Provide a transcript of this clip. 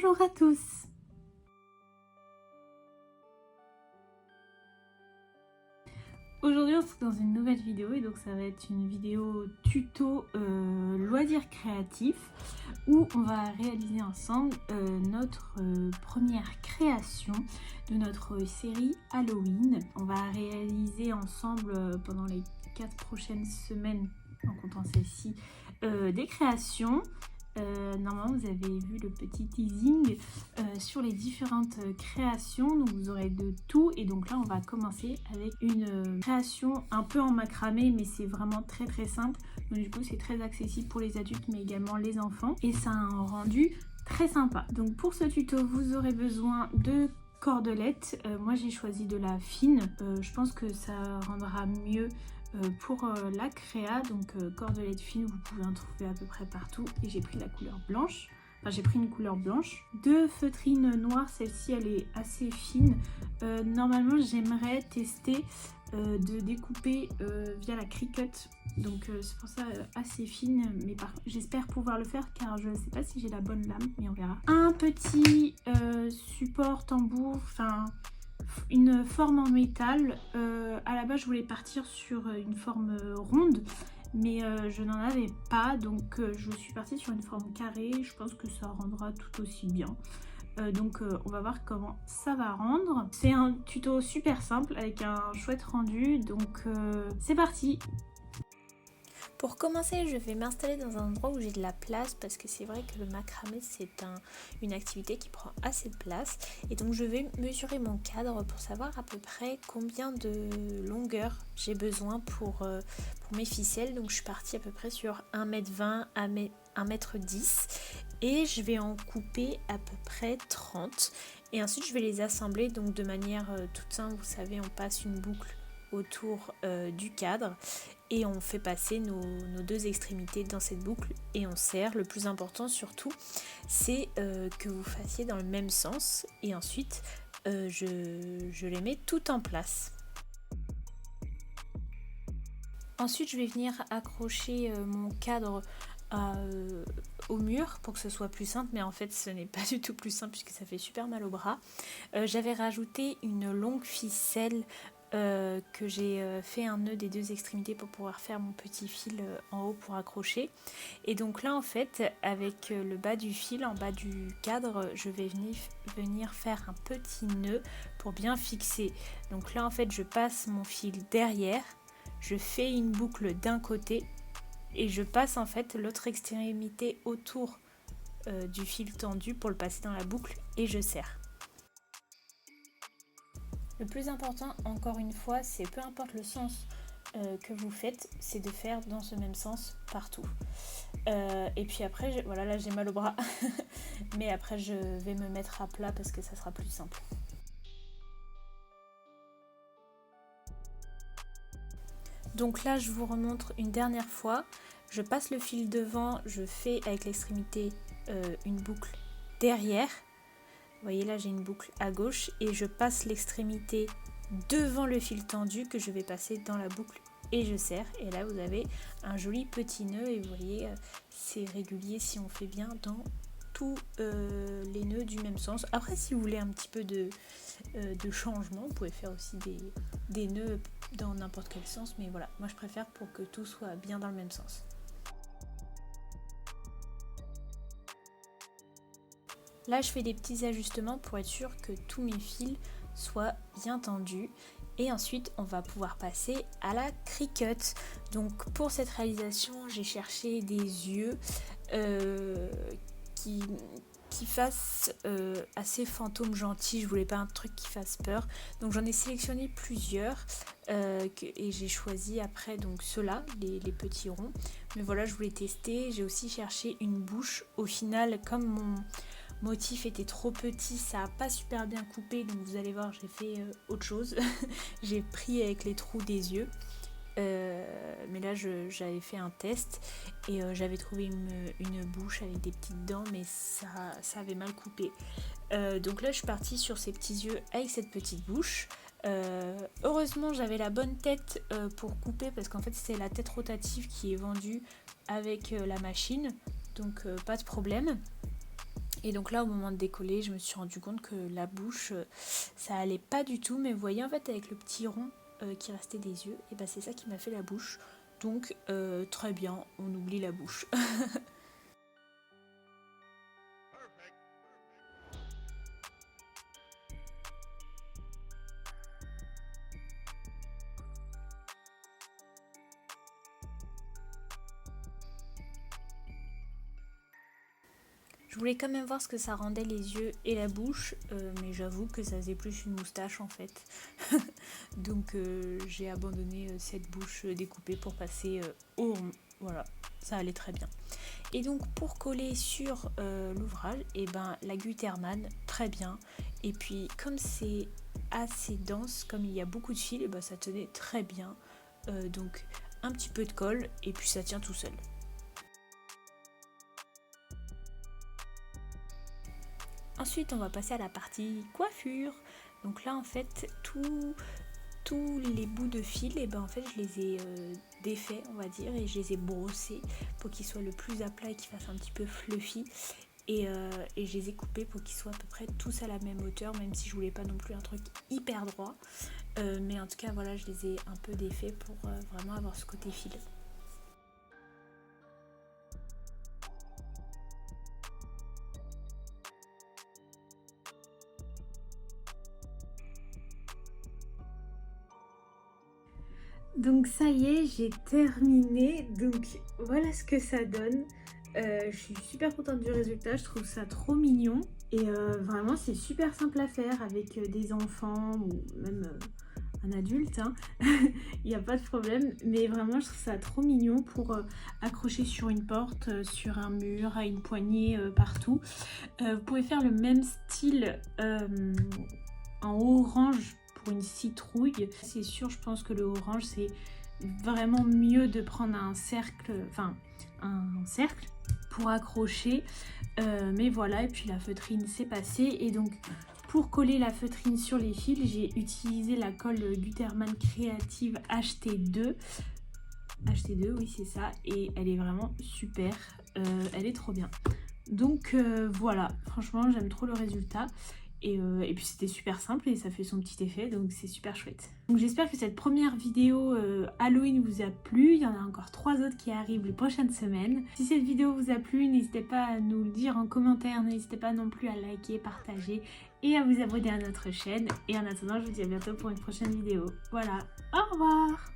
Bonjour à tous. Aujourd'hui on se retrouve dans une nouvelle vidéo et donc ça va être une vidéo tuto loisirs créatifs où on va réaliser ensemble notre première création de notre série Halloween. On va réaliser ensemble pendant les 4 prochaines semaines, en comptant celle-ci, des créations. Normalement vous avez vu le petit teasing sur les différentes créations, donc vous aurez de tout. Et donc là on va commencer avec une création un peu en macramé, mais c'est vraiment très simple, donc du coup c'est très accessible pour les adultes mais également les enfants et ça a un rendu très sympa. Donc pour ce tuto vous aurez besoin de cordelettes. Moi j'ai choisi de la fine, je pense que ça rendra mieux pour la créa. Donc cordelettes fines, vous pouvez en trouver à peu près partout et j'ai pris la couleur blanche. Enfin, j'ai pris une couleur blanche. Deux feutrines noires, celle-ci elle est assez fine. Normalement j'aimerais tester de découper via la Cricut, donc c'est pour ça assez fine, mais j'espère pouvoir le faire car je ne sais pas si j'ai la bonne lame, mais on verra. Un petit support tambour, enfin une forme en métal. À la base je voulais partir sur une forme ronde, mais je n'en avais pas, donc je suis partie sur une forme carrée. Je pense que ça rendra tout aussi bien. Donc on va voir comment ça va rendre. C'est un tuto super simple avec un chouette rendu, donc c'est parti. Pour commencer, je vais m'installer dans un endroit où j'ai de la place parce que c'est vrai que le macramé c'est une activité qui prend assez de place, et donc je vais mesurer mon cadre pour savoir à peu près combien de longueur j'ai besoin pour mes ficelles. Donc je suis partie à peu près sur 1m20 à 1m10 et je vais en couper à peu près 30 et ensuite je vais les assembler donc de manière toute simple. Vous savez, on passe une boucle autour du cadre et on fait passer nos deux extrémités dans cette boucle et on serre. Le plus important surtout c'est que vous fassiez dans le même sens et ensuite je les mets tout en place. Ensuite je vais venir accrocher mon cadre au mur pour que ce soit plus simple, mais en fait ce n'est pas du tout plus simple puisque ça fait super mal au bras. J'avais rajouté une longue ficelle que j'ai fait un nœud des deux extrémités pour pouvoir faire mon petit fil en haut pour accrocher. Et donc là en fait avec le bas du fil, en bas du cadre, je vais venir faire un petit nœud pour bien fixer. Donc là en fait je passe mon fil derrière, je fais une boucle d'un côté et je passe en fait l'autre extrémité autour du fil tendu pour le passer dans la boucle et je serre. Le plus important, encore une fois, c'est peu importe le sens que vous faites, c'est de faire dans ce même sens partout. Et puis après, voilà, là j'ai mal au bras, mais après je vais me mettre à plat parce que ça sera plus simple. Donc là, je vous remontre une dernière fois. Je passe le fil devant, je fais avec l'extrémité une boucle derrière. Vous voyez là j'ai une boucle à gauche et je passe l'extrémité devant le fil tendu que je vais passer dans la boucle et je serre. Et là vous avez un joli petit nœud et vous voyez c'est régulier si on fait bien dans tous les nœuds du même sens. Après si vous voulez un petit peu de changement, vous pouvez faire aussi des nœuds dans n'importe quel sens, mais voilà, moi je préfère pour que tout soit bien dans le même sens. Là, je fais des petits ajustements pour être sûr que tous mes fils soient bien tendus. Et ensuite, on va pouvoir passer à la Cricut. Donc, pour cette réalisation, j'ai cherché des yeux qui fassent assez fantôme gentil. Je voulais pas un truc qui fasse peur. Donc, j'en ai sélectionné plusieurs et j'ai choisi après donc ceux-là, les petits ronds. Mais voilà, je voulais tester. J'ai aussi cherché une bouche. Au final, comme mon motif était trop petit, ça n'a pas super bien coupé, donc vous allez voir j'ai fait autre chose. J'ai pris avec les trous des yeux, mais là j'avais fait un test et j'avais trouvé une bouche avec des petites dents, mais ça avait mal coupé. Donc là je suis partie sur ces petits yeux avec cette petite bouche. Heureusement j'avais la bonne tête pour couper parce qu'en fait c'est la tête rotative qui est vendue avec la machine, donc pas de problème. Et donc là, au moment de décoller, je me suis rendu compte que la bouche, ça allait pas du tout. Mais vous voyez, en fait, avec le petit rond qui restait des yeux, et ben c'est ça qui m'a fait la bouche. Donc très bien, on oublie la bouche. Je voulais quand même voir ce que ça rendait les yeux et la bouche, mais j'avoue que ça faisait plus une moustache en fait. Donc j'ai abandonné cette bouche découpée pour passer au rond. Voilà, ça allait très bien. Et donc pour coller sur l'ouvrage, et ben la Gutermann, très bien. Et puis comme c'est assez dense, comme il y a beaucoup de fils, et ben ça tenait très bien. Donc un petit peu de colle et puis ça tient tout seul. Ensuite, on va passer à la partie coiffure. Donc là, en fait, tous les bouts de fil, et ben en fait, je les ai défaits, on va dire, et je les ai brossés pour qu'ils soient le plus à plat et qu'ils fassent un petit peu fluffy. Et je les ai coupés pour qu'ils soient à peu près tous à la même hauteur, même si je voulais pas non plus un truc hyper droit. Mais en tout cas, voilà, je les ai un peu défaits pour vraiment avoir ce côté fil. Donc ça y est, j'ai terminé. Donc voilà ce que ça donne. Je suis super contente du résultat, je trouve ça trop mignon. Et vraiment c'est super simple à faire avec des enfants ou même un adulte. Hein. Il n'y a pas de problème. Mais vraiment je trouve ça trop mignon pour accrocher sur une porte, sur un mur, à une poignée, partout. Vous pouvez faire le même style en orange pour une citrouille. C'est sûr, je pense que le orange c'est vraiment mieux de prendre un cercle pour accrocher. Mais voilà, et puis la feutrine c'est passé. Et donc pour coller la feutrine sur les fils, j'ai utilisé la colle Gutermann Creative HT2. HT2, oui c'est ça, et elle est vraiment super, elle est trop bien. Donc voilà, franchement j'aime trop le résultat. Et puis c'était super simple et ça fait son petit effet, donc c'est super chouette. Donc j'espère que cette première vidéo Halloween vous a plu. Il y en a encore 3 autres qui arrivent les prochaines semaines. Si cette vidéo vous a plu, n'hésitez pas à nous le dire en commentaire. N'hésitez pas non plus à liker, partager et à vous abonner à notre chaîne. Et en attendant, je vous dis à bientôt pour une prochaine vidéo. Voilà, au revoir!